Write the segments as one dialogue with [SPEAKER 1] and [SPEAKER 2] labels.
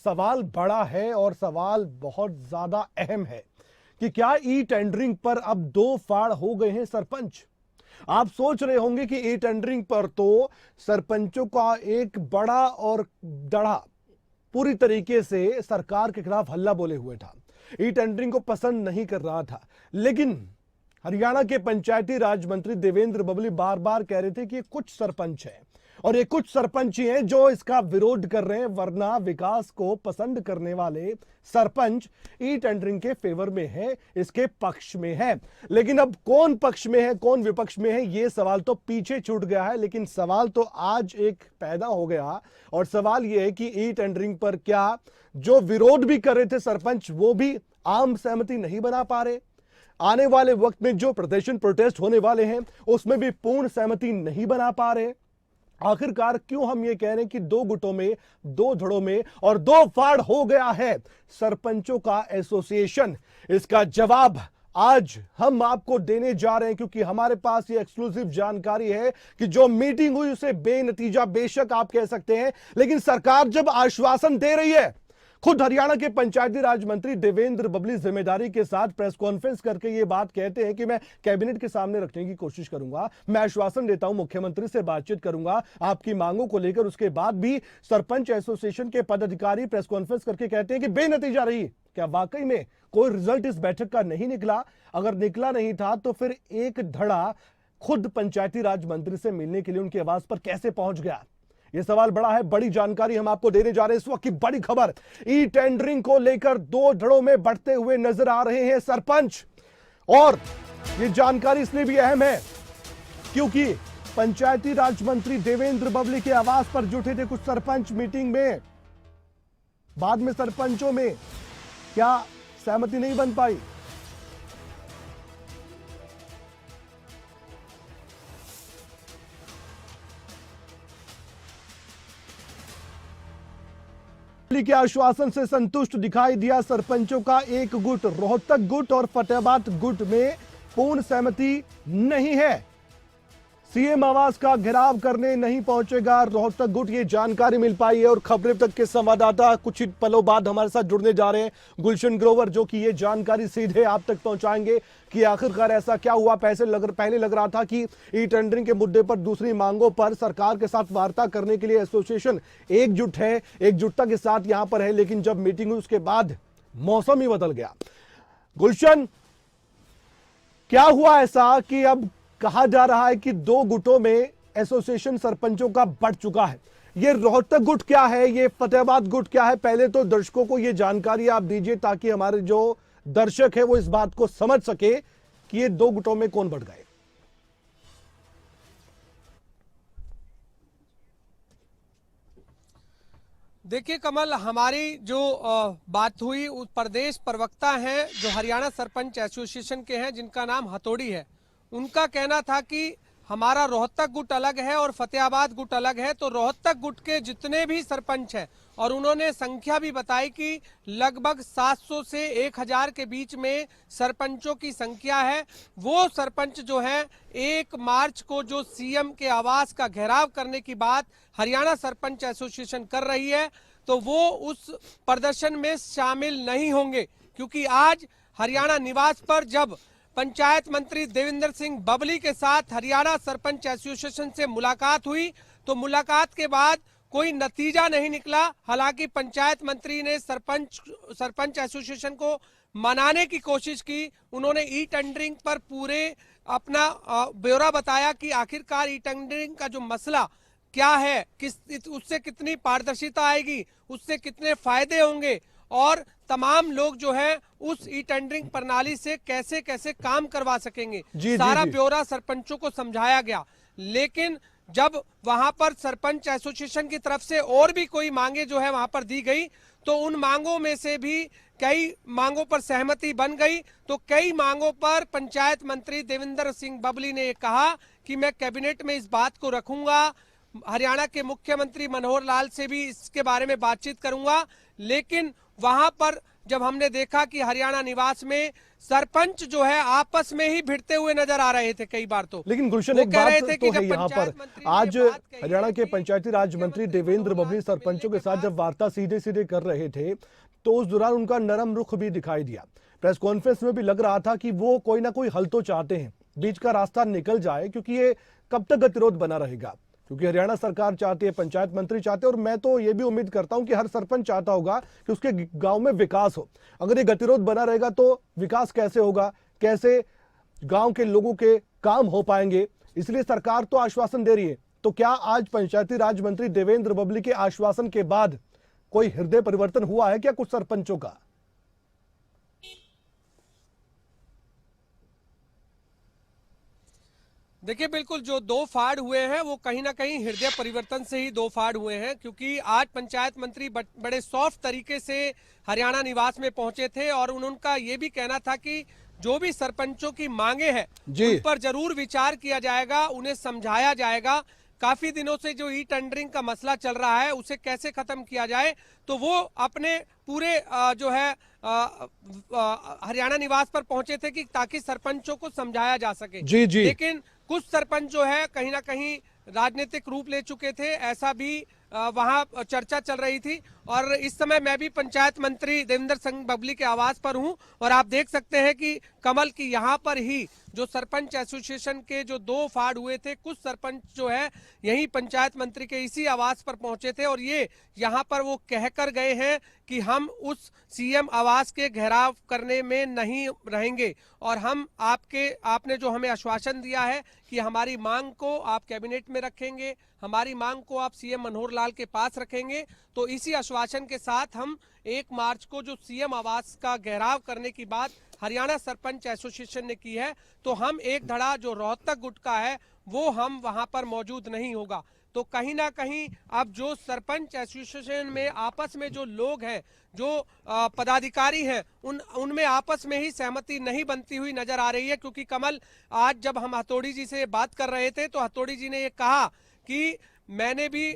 [SPEAKER 1] सवाल बड़ा है और सवाल बहुत ज्यादा अहम है कि क्या ई टेंडरिंग पर अब दो फाड़ हो गए हैं सरपंच। आप सोच रहे होंगे कि ई टेंडरिंग पर तो सरपंचों का एक बड़ा और दड़ा पूरी तरीके से सरकार के खिलाफ हल्ला बोले हुए था, ई टेंडरिंग को पसंद नहीं कर रहा था। लेकिन हरियाणा के पंचायती राज मंत्री देवेंद्र बबली बार बार कह रहे थे कि ये कुछ सरपंच हैं और ये कुछ सरपंच ही हैं जो इसका विरोध कर रहे हैं, वरना विकास को पसंद करने वाले सरपंच ई टेंडरिंग के फेवर में है, इसके पक्ष में है। लेकिन अब कौन पक्ष में है कौन विपक्ष में है, ये सवाल तो पीछे छूट गया है। लेकिन सवाल तो आज एक पैदा हो गया और सवाल यह है कि ई टेंडरिंग पर क्या जो विरोध भी कर रहे थे सरपंच वो भी आम सहमति नहीं बना पा रहे, आने वाले वक्त में जो प्रदर्शन प्रोटेस्ट होने वाले हैं उसमें भी पूर्ण सहमति नहीं बना पा रहे। आखिरकार क्यों हम ये कह रहे हैं कि दो गुटों में, दो धड़ों में और दो फाड़ हो गया है सरपंचों का एसोसिएशन? इसका जवाब आज हम आपको देने जा रहे हैं, क्योंकि हमारे पास ये एक्सक्लूसिव जानकारी है कि जो मीटिंग हुई उसे बेनतीजा बेशक आप कह सकते हैं, लेकिन सरकार जब आश्वासन दे रही है, खुद हरियाणा के पंचायती राज मंत्री देवेंद्र बबली जिम्मेदारी के साथ प्रेस कॉन्फ्रेंस करके ये बात कहते हैं कि मैं कैबिनेट के सामने रखने की कोशिश करूंगा, मैं आश्वासन देता हूं, मुख्यमंत्री से बातचीत करूंगा आपकी मांगों को लेकर। उसके बाद भी सरपंच एसोसिएशन के पदाधिकारी प्रेस कॉन्फ्रेंस करके कहते हैं कि बेनतीजा रही। क्या वाकई में कोई रिजल्ट इस बैठक का नहीं निकला? अगर निकला नहीं था तो फिर एक धड़ा खुद पंचायती राज मंत्री से मिलने के लिए उनकी आवाज पर कैसे पहुंच गया? यह सवाल बड़ा है। बड़ी जानकारी हम आपको देने जा रहे हैं। इस वक्त की बड़ी खबर, ई टेंडरिंग को लेकर दो धड़ों में बढ़ते हुए नजर आ रहे हैं सरपंच। और यह जानकारी इसलिए भी अहम है क्योंकि पंचायती राज मंत्री देवेंद्र बबली के आवास पर जुटे थे कुछ सरपंच मीटिंग में। बाद में सरपंचों में क्या सहमति नहीं बन पाई? के आश्वासन से संतुष्ट दिखाई दिया सरपंचों का एक गुट। रोहतक गुट और फतेहाबाद गुट में पूर्ण सहमति नहीं है। सीएम आवास का घेराव करने नहीं पहुंचेगा रोहतक गुट, ये जानकारी मिल पाई है। और खबरें तक के संवाददाता कुछ ही पलों बाद हमारे साथ जुड़ने जा रहे हैं, गुलशन ग्रोवर, जो कि ये जानकारी सीधे आप तक पहुंचाएंगे कि आखिरकार ऐसा क्या हुआ। पहले लग रहा था कि ई टेंडरिंग के मुद्दे पर दूसरी मांगों पर सरकार के साथ वार्ता करने के लिए एसोसिएशन एकजुट है, एकजुटता के साथ यहां पर है, लेकिन जब मीटिंग हुई उसके बाद मौसम ही बदल गया। गुलशन, क्या हुआ ऐसा कि अब कहा जा रहा है कि दो गुटों में एसोसिएशन सरपंचों का बढ़ चुका है? ये रोहतक गुट क्या है, ये फतेहाबाद गुट क्या है? पहले तो दर्शकों को ये जानकारी आप दीजिए ताकि हमारे जो दर्शक है वो इस बात को समझ सके कि ये दो गुटों में कौन बढ़ गए।
[SPEAKER 2] देखिए कमल, हमारी जो बात हुई उस प्रदेश प्रवक्ता हैं जो हरियाणा सरपंच एसोसिएशन के हैं, जिनका नाम हथौड़ी है, उनका कहना था कि हमारा रोहतक गुट अलग है और फतेहाबाद गुट अलग है। तो रोहतक गुट के जितने भी सरपंच हैं, और उन्होंने संख्या भी बताई कि लगभग 700 से 1000 के बीच में सरपंचों की संख्या है। वो सरपंच जो हैं 1 मार्च को जो सीएम के आवास का घेराव करने की बात हरियाणा सरपंच एसोसिएशन कर रही है, तो वो उस प्रदर्शन में शामिल नहीं होंगे, क्योंकि आज हरियाणा निवास पर जब पंचायत मंत्री देवेंद्र सिंह बबली के साथ हरियाणा सरपंच एसोसिएशन से मुलाकात हुई, तो मुलाकात के बाद कोई नतीजा नहीं निकला। हालांकि पंचायत मंत्री ने सरपंच एसोसिएशन को मनाने की कोशिश की। उन्होंने ई टेंडरिंग पर पूरे अपना ब्यौरा बताया कि आखिरकार ई टेंडरिंग का जो मसला क्या है, उससे कितनी पारदर्शिता आएगी, उससे कितने फायदे होंगे और तमाम लोग जो है उस ई टेंडरिंग प्रणाली से कैसे कैसे काम करवा सकेंगे। सारा ब्यौरा सरपंचों को समझाया गया। लेकिन जब वहां पर सरपंच एसोसिएशन की तरफ से और भी कोई मांगे जो है वहां पर दी गई, तो उन मांगों में से भी कई मांगों पर सहमति बन गई। तो कई मांगों पर पंचायत मंत्री देवेंद्र सिंह बबली ने कहा कि मैं कैबिनेट में इस बात को रखूंगा, हरियाणा के मुख्यमंत्री मनोहर लाल से भी इसके बारे में बातचीत करूंगा। लेकिन वहां पर जब हमने देखा कि हरियाणा निवास में सरपंच जो है आपस में ही भिड़ते हुए नजर आ रहे थे कई बार। तो
[SPEAKER 1] लेकिन गुलशन
[SPEAKER 2] वो
[SPEAKER 1] एक
[SPEAKER 2] कह रहे
[SPEAKER 1] बात
[SPEAKER 2] थे
[SPEAKER 1] तो
[SPEAKER 2] कि
[SPEAKER 1] है
[SPEAKER 2] जब
[SPEAKER 1] यहाँ पर,
[SPEAKER 2] पंचायत मंत्री ने
[SPEAKER 1] आज
[SPEAKER 2] ये बात कही
[SPEAKER 1] हरियाणा
[SPEAKER 2] है
[SPEAKER 1] के
[SPEAKER 2] कि
[SPEAKER 1] पंचायती राज मंत्री देवेंद्र
[SPEAKER 2] मनोहर
[SPEAKER 1] बबली
[SPEAKER 2] लाल से
[SPEAKER 1] सरपंचों
[SPEAKER 2] मिलने
[SPEAKER 1] के साथ
[SPEAKER 2] बाद
[SPEAKER 1] जब वार्ता सीधे सीधे कर रहे थे तो उस दौरान उनका नरम रुख भी दिखाई दिया। प्रेस कॉन्फ्रेंस में भी लग रहा था कि वो कोई ना कोई हल तो चाहते हैं, बीच का रास्ता निकल जाए, क्योंकि ये कब तक गतिरोध बना रहेगा। क्योंकि हरियाणा सरकार चाहती है, पंचायत मंत्री चाहते हैं, और मैं तो ये भी उम्मीद करता हूं कि हर सरपंच चाहता होगा कि उसके गांव में विकास हो। अगर ये गतिरोध बना रहेगा तो विकास कैसे होगा, कैसे गांव के लोगों के काम हो पाएंगे। इसलिए सरकार तो आश्वासन दे रही है। तो क्या आज पंचायती राज मंत्री देवेंद्र बबली के आश्वासन के बाद कोई हृदय परिवर्तन हुआ है क्या कुछ सरपंचों का?
[SPEAKER 2] देखिए, बिल्कुल जो दो फाड़ हुए हैं वो कहीं ना कहीं हृदय परिवर्तन से ही दो फाड़ हुए हैं, क्योंकि आज पंचायत मंत्री बड़े सॉफ्ट तरीके से हरियाणा निवास में पहुंचे थे और उनका ये भी कहना था कि जो भी सरपंचों की मांगे हैं उन पर जरूर विचार किया जाएगा, उन्हें समझाया जाएगा। काफी दिनों से जो ई टेंडरिंग का मसला चल रहा है उसे कैसे खत्म किया जाए, तो वो अपने पूरे जो है हरियाणा निवास पर पहुंचे थे कि ताकि सरपंचों को समझाया जा सके।
[SPEAKER 1] जी जी।
[SPEAKER 2] लेकिन कुछ सरपंच जो है कहीं ना कहीं राजनीतिक रूप ले चुके थे, ऐसा भी वहां चर्चा चल रही थी। और इस समय मैं भी पंचायत मंत्री देवेंद्र सिंह बबली के आवास पर हूं और आप देख सकते हैं कि कमल की यहां पर ही जो सरपंच एसोसिएशन के जो दो फाड़ हुए थे, कुछ सरपंच जो है यही पंचायत मंत्री के इसी आवास पर पहुंचे थे और ये यहां पर वो कहकर गए हैं कि हम उस सीएम आवास के घेराव करने में नहीं रहेंगे और हम आपने जो हमें आश्वासन दिया है कि हमारी मांग को आप कैबिनेट में रखेंगे, हमारी मांग को आप सीएम मनोहर लाल के पास रखेंगे, तो इसी आश्वासन के साथ हम 1 मार्च को जो सीएम आवास का घेराव करने की बात हरियाणा सरपंच एसोसिएशन ने की है, तो हम एक धड़ा जो रोहतक गुट का है वो हम वहां पर मौजूद नहीं होगा। तो कहीं ना कहीं अब जो सरपंच एसोसिएशन में आपस में जो लोग हैं, जो पदाधिकारी हैं, उनमें आपस में ही सहमति नहीं बनती हुई नजर आ रही है। क्योंकि कमल, आज जब हम हथौड़ी जी से बात कर रहे थे तो हथौड़ी जी ने ये कहा कि मैंने भी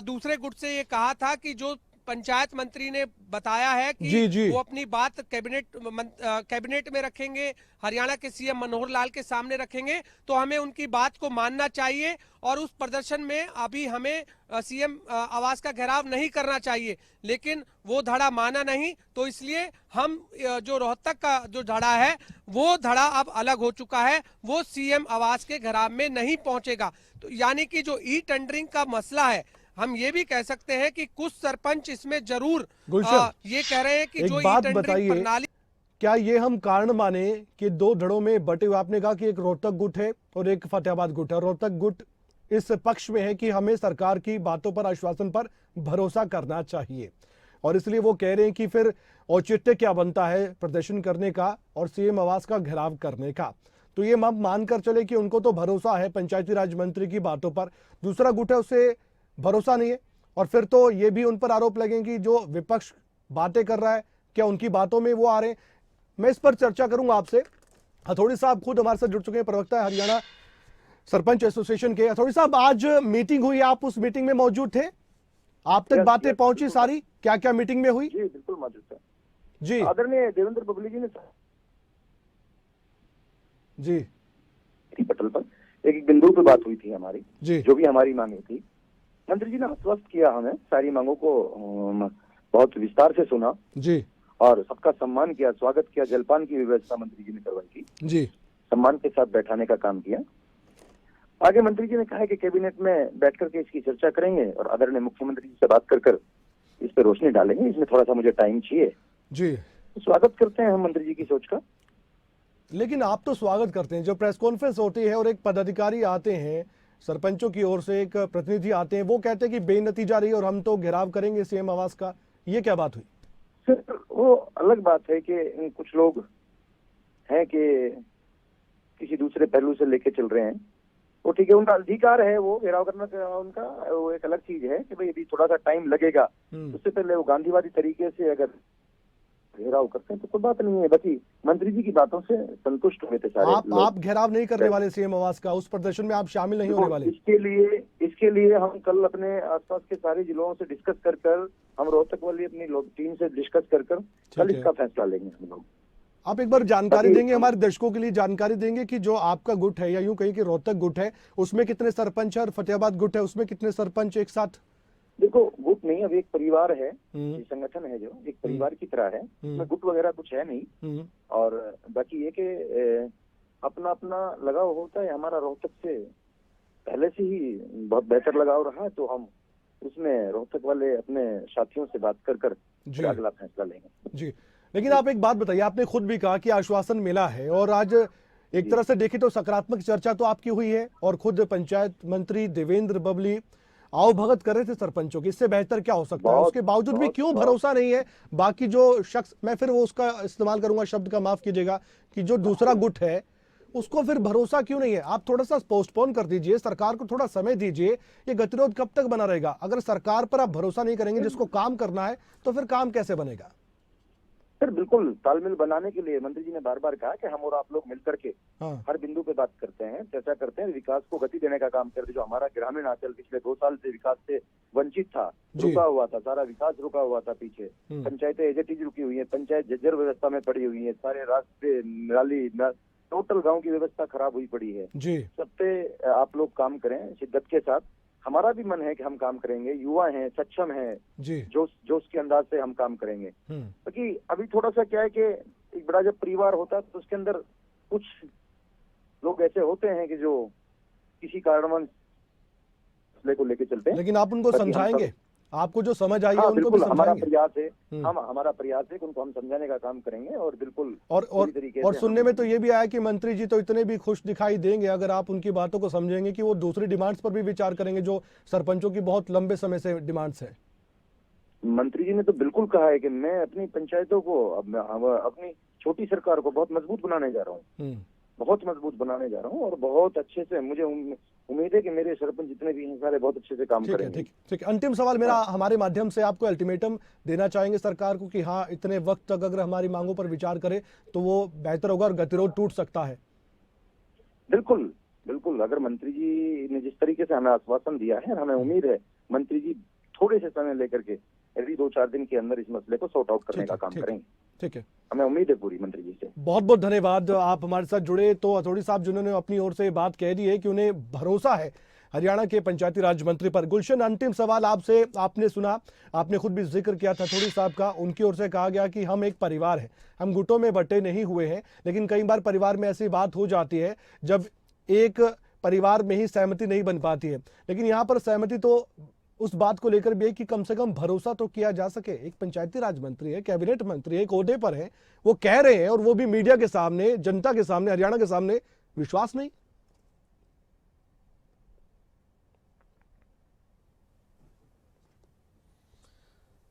[SPEAKER 2] दूसरे गुट से ये कहा था कि जो पंचायत मंत्री ने बताया है कि
[SPEAKER 1] जी।
[SPEAKER 2] वो अपनी बात कैबिनेट में रखेंगे, हरियाणा के सीएम मनोहर लाल के सामने रखेंगे, तो हमें उनकी बात को मानना चाहिए और उस प्रदर्शन में अभी हमें सीएम आवास का घेराव नहीं करना चाहिए। लेकिन वो धड़ा माना नहीं, तो इसलिए हम जो रोहतक का जो धड़ा है वो धड़ा अब अलग हो चुका है, वो सीएम आवास के घेराव में नहीं पहुंचेगा। तो यानी कि जो ई टेंडरिंग का मसला है, हम ये भी कह सकते हैं कि कुछ सरपंच इसमें जरूर ये कह रहे हैं कि जो ई टेंडरिंग प्रणाली,
[SPEAKER 1] क्या ये हम कारण माने कि दो धड़ों में बटे हुए, आपने कहा कि एक रोहतक गुट है और एक फतेहाबाद गुट है। रोहतक गुट इस पक्ष में है कि हमें सरकार की बातों पर, आश्वासन पर भरोसा करना चाहिए और इसलिए वो कह रहे हैं कि फिर औचित्य क्या बनता है प्रदर्शन करने का और सीएम आवास का घेराव करने का। तो ये हम मानकर चले कि उनको तो भरोसा है पंचायती राज मंत्री की बातों पर, दूसरा गुट है उसे भरोसा नहीं है। और फिर तो ये भी उन पर आरोप लगेंगे कि जो विपक्ष बातें कर रहा है क्या उनकी बातों में वो आ रहे हैं। मैं इस पर चर्चा करूंगा आपसे। हथौड़ी साहब खुद हमारे साथ जुड़ चुके हैं, प्रवक्ता है हरियाणा सरपंच एसोसिएशन के। हथौड़ी साहब, आज मीटिंग हुई, आप उस मीटिंग में मौजूद थे, आप तक बातें पहुंची सारी? क्या क्या मीटिंग में हुई?
[SPEAKER 3] जी बिल्कुल मौजूद थे
[SPEAKER 1] जी।
[SPEAKER 3] आदरणीय देवेंद्र बबली जी ने
[SPEAKER 1] जी
[SPEAKER 3] पटल पर एक बिंदु पे बात हुई थी हमारी,
[SPEAKER 1] जी।
[SPEAKER 3] जो भी हमारी मांगे थी, मंत्री जी ने आश्वस्त किया हमें, सारी मांगों को बहुत विस्तार से सुना
[SPEAKER 1] जी
[SPEAKER 3] और सबका सम्मान किया, स्वागत किया, जलपान की व्यवस्था मंत्री जी ने करवाई थी
[SPEAKER 1] जी,
[SPEAKER 3] सम्मान के साथ बैठाने का काम किया। आगे मंत्री जी ने कहा कि कैबिनेट में बैठ करके इसकी चर्चा करेंगे और आदरणीय मुख्यमंत्री जी से बात कर इस पर रोशनी डालेंगे, इसमें थोड़ा सा मुझे टाइम चाहिए।
[SPEAKER 1] जी,
[SPEAKER 3] तो स्वागत करते हैं हम मंत्री जी की सोच का।
[SPEAKER 1] लेकिन आप तो स्वागत करते हैं, जो प्रेस कॉन्फ्रेंस होती है और एक पदाधिकारी आते हैं, सरपंचों की ओर से एक प्रतिनिधि आते हैं, वो कहते हैं कि बेनतीजा रही और हम तो घेराव करेंगे सीएम आवास का, ये क्या बात हुई?
[SPEAKER 3] सर वो अलग बात है कि कुछ लोग हैं कि किसी दूसरे पहलू से लेके चल रहे हैं, वो ठीक है, उनका अधिकार है, वो घेराव करना का उनका, वो एक अलग चीज है कि भाई अभी थोड़ा सा टाइम लगेगा। उससे पहले वो गांधीवादी तरीके से अगर घेराव करते हैं तो कोई बात नहीं है। बाकी मंत्री जी की बातों से संतुष्ट हुए थे सारे लोग।
[SPEAKER 1] आप घेराव नहीं करने वाले सीएम आवास का, उस प्रदर्शन में आप शामिल नहीं होने वाले?
[SPEAKER 3] इसके लिए हम कल अपने आसपास के सारे जिलों से डिस्कस कर हम रोहतक वाली अपनी टीम से डिस्कस कर कल इसका फैसला लेंगे हम लोग।
[SPEAKER 1] आप एक बार जानकारी देंगे हमारे दर्शकों के लिए, जानकारी देंगे कि जो आपका गुट है या यूं कहीं कि रोहतक गुट है उसमें कितने सरपंच है और फतेहाबाद गुट है उसमें कितने सरपंच एक साथ?
[SPEAKER 3] देखो गुट नहीं, अब एक परिवार है, ये संगठन है जो एक परिवार की तरह है, उसमें गुट वगैरह कुछ है नहीं। और बाकी ये कि अपना अपना लगाव होता है। हमारा रोहतक से पहले से ही बहुत बेहतर लगाव रहा है, तो हम उसमें रोहतक वाले अपने साथियों से बात कर अगला फैसला लेंगे।
[SPEAKER 1] जी, लेकिन आप एक बात बताइए, आपने खुद भी कहा कि आश्वासन मिला है और आज एक तरह से देखें तो सकारात्मक चर्चा तो आपकी हुई है और खुद पंचायत मंत्री देवेंद्र बबली आओ भगत कर रहे थे सरपंचों की। इससे बेहतर क्या हो सकता है? उसके बावजूद भी क्यों भरोसा नहीं है बाकी जो शख्स, मैं फिर वो उसका इस्तेमाल करूंगा शब्द का, माफ कीजिएगा, कि जो दूसरा गुट है उसको फिर भरोसा क्यों नहीं है? आप थोड़ा सा पोस्टपोन कर दीजिए, सरकार को थोड़ा समय दीजिए। ये गतिरोध कब तक बना रहेगा? अगर सरकार पर आप भरोसा नहीं करेंगे जिसको काम करना है तो फिर काम कैसे बनेगा?
[SPEAKER 3] सर बिल्कुल तालमेल बनाने के लिए मंत्री जी ने बार बार कहा कि हम और आप लोग मिलकर के हर बिंदु पे बात करते हैं, चर्चा करते हैं, विकास को गति देने का काम करते हैं। जो हमारा ग्रामीण अंचल पिछले 2 साल से विकास से वंचित था, रुका हुआ था, सारा विकास रुका हुआ था पीछे, पंचायतें एज इट इज रुकी हुई है, पंचायत जर्जर व्यवस्था में पड़ी हुई है, सारे रास्ते नाली टोटल गाँव की व्यवस्था खराब हुई पड़ी है। सब पे आप लोग काम करें शिद्दत के साथ। हमारा भी मन है कि हम काम करेंगे, युवा हैं, सक्षम हैं, जोश के अंदाज से हम काम करेंगे। क्योंकि अभी थोड़ा सा क्या है कि एक बड़ा जब परिवार होता है तो उसके अंदर कुछ लोग ऐसे होते हैं कि जो किसी कारणवश मसले को लेके चलते हैं,
[SPEAKER 1] लेकिन आप उनको समझाएंगे? आपको जो समझ आई है उनको भी
[SPEAKER 3] हमारा
[SPEAKER 1] समझाएंगे?
[SPEAKER 3] प्रयास है, हमारा प्रयास है कि उनको हम समझाने का काम करेंगे और बिल्कुल
[SPEAKER 1] और सुनने में तो ये भी आया कि मंत्री जी तो इतने भी खुश दिखाई देंगे अगर आप उनकी बातों को समझेंगे कि वो दूसरी डिमांड्स पर भी विचार करेंगे जो सरपंचों की बहुत लंबे समय से डिमांड्स है।
[SPEAKER 3] मंत्री जी ने तो बिल्कुल कहा है कि मैं अपनी पंचायतों को, अपनी छोटी सरकार को बहुत मजबूत बनाने जा रहा हूँ, बहुत मजबूत बनाने जा रहा हूँ और बहुत अच्छे से मुझे उम्मीद है कि मेरे सरपंच जितने भी हैं सारे बहुत अच्छे से काम करेंगे।
[SPEAKER 1] ठीक। अंतिम सवाल मेरा, हमारे माध्यम से आपको अल्टीमेटम देना चाहेंगे सरकार को कि हाँ इतने वक्त तक अगर हमारी मांगों पर विचार करे तो वो बेहतर होगा और गतिरोध टूट सकता है?
[SPEAKER 3] बिल्कुल बिल्कुल, अगर मंत्री जी ने जिस तरीके से हमें आश्वासन दिया है, हमें उम्मीद है मंत्री जी थोड़े से समय लेकर के अभी 2-4 दिन के अंदर इस मसले को सॉर्ट आउट करने का काम करेंगे।
[SPEAKER 1] ठीक है,
[SPEAKER 3] हमें उम्मीद है पूरी मंत्री जी से।
[SPEAKER 1] बहुत बहुत धन्यवाद आप हमारे साथ जुड़े। तो हथौड़ी साहब जिन्होंने अपनी ओर से बात कह दी है कि उन्हें भरोसा है हरियाणा के पंचायती राज मंत्री पर। गुलशन, अंतिम सवाल आपसे, आपने सुना, आपने खुद भी जिक्र किया था हथौड़ी साहब का, उनकी ओर से कहा गया कि हम एक परिवार है, हम गुटों में बटे नहीं हुए हैं, लेकिन कई बार परिवार में ऐसी बात हो जाती है जब एक परिवार में ही सहमति नहीं बन पाती है। लेकिन यहाँ पर सहमति तो उस बात को लेकर भी है कि कम से कम भरोसा तो किया जा सके। एक पंचायती राज मंत्री है, कैबिनेट मंत्री है, एक ओहदे पर है, वो कह रहे हैं और वो भी मीडिया के सामने, जनता के सामने, हरियाणा के सामने, विश्वास नहीं।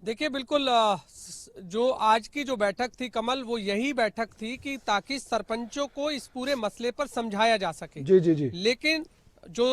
[SPEAKER 2] देखिए बिल्कुल, जो आज की जो बैठक थी कमल, वो यही बैठक थी कि ताकि सरपंचों को इस पूरे मसले पर समझाया जा सके।
[SPEAKER 1] जी।
[SPEAKER 2] लेकिन जो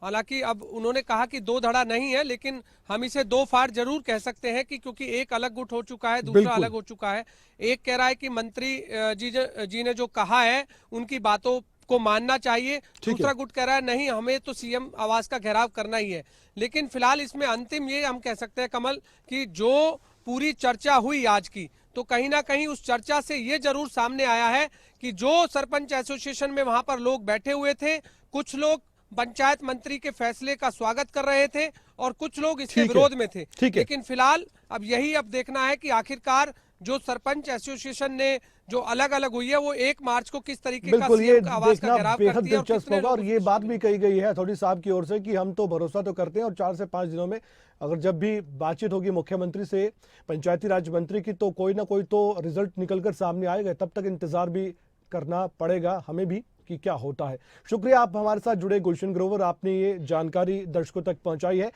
[SPEAKER 2] हालांकि अब उन्होंने कहा कि 2 धड़ा नहीं है, लेकिन हम इसे 2 फाड़ जरूर कह सकते हैं कि क्योंकि एक अलग गुट हो चुका है, दूसरा अलग हो चुका है। एक कह रहा है कि मंत्री जी ने जो कहा है उनकी बातों को मानना चाहिए, दूसरा गुट कह रहा है नहीं, हमें तो सीएम आवास का घेराव करना ही है। लेकिन फिलहाल इसमें अंतिम ये हम कह सकते हैं कमल कि जो पूरी चर्चा हुई आज की, तो कहीं ना कहीं उस चर्चा से ये जरूर सामने आया है कि जो सरपंच एसोसिएशन में वहां पर लोग बैठे हुए थे, कुछ लोग पंचायत मंत्री के फैसले का स्वागत कर रहे थे और कुछ लोग इसके विरोध में थे। लेकिन फिलहाल अब यही अब देखना है कि आखिरकार जो सरपंच एसोसिएशन ने जो अलग अलग हुई है वो 1 मार्च को किस तरीके का सीएम का आवास का घेराव करती है।
[SPEAKER 1] दिलचस्प होगा। और ये बात भी कही गई है हथौड़ी साहब की ओर से कि हम तो भरोसा तो करते हैं और 4 से 5 दिनों में अगर जब भी बातचीत होगी मुख्यमंत्री से पंचायती राज मंत्री की, तो कोई ना कोई तो रिजल्ट निकलकर सामने आएगा। तब तक इंतजार भी करना पड़ेगा हमें भी कि क्या होता है। शुक्रिया आप हमारे साथ जुड़े गुलशन ग्रोवर, आपने ये जानकारी दर्शकों तक पहुंचाई है।